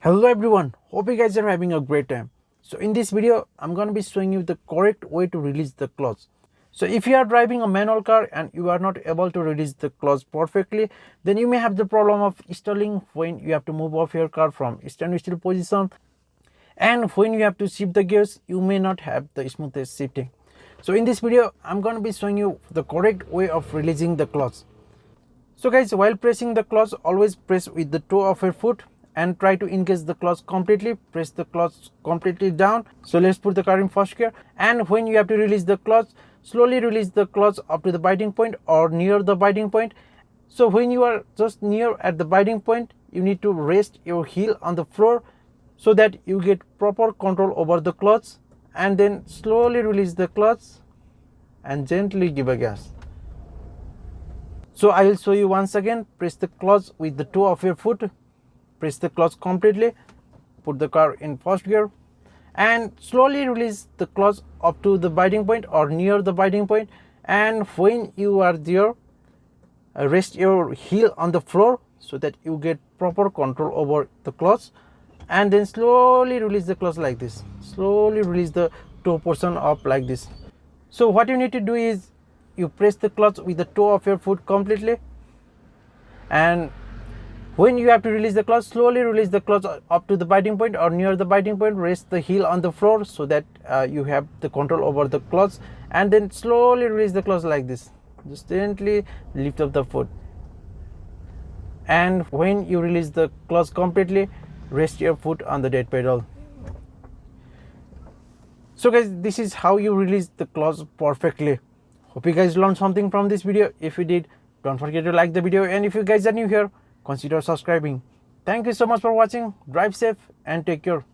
Hello everyone, hope you guys are having a great time. So in this video, I'm going to be showing you the correct way to release the clutch. So if you are driving a manual car and you are not able to release the clutch perfectly, then you may have the problem of stalling when you have to move off your car from standing still position. And when you have to shift the gears, you may not have the smoothest shifting. So in this video, I'm going to be showing you the correct way of releasing the clutch. So guys, while pressing the clutch, always press with the toe of your foot and try to engage the clutch completely. Press the clutch completely down. So let's put the car in first gear, and when you have to release the clutch, slowly release the clutch up to the biting point or near the biting point. So when you are just near at the biting point, you need to rest your heel on the floor so that you get proper control over the clutch, and then slowly release the clutch and gently give a gas. So I will show you once again. Press the clutch with the toe of your foot. Press the clutch completely. Put the car in first gear and slowly release the clutch up to the biting point or near the biting point. And when you are there, rest your heel on the floor so that you get proper control over the clutch, and then slowly release the clutch like this. Slowly release the toe portion up like this. So what you need to do is you press the clutch with the toe of your foot completely, and when you have to release the clutch, slowly release the clutch up to the biting point or near the biting point. Rest the heel on the floor so that you have the control over the clutch, and then slowly release the clutch like this. Just gently lift up the foot, and when you release the clutch completely, rest your foot on the dead pedal. So guys, this is how you release the clutch perfectly. Hope you guys learned something from this video. If you did, don't forget to like the video, and if you guys are new here, consider subscribing. Thank you so much for watching. Drive safe and take care.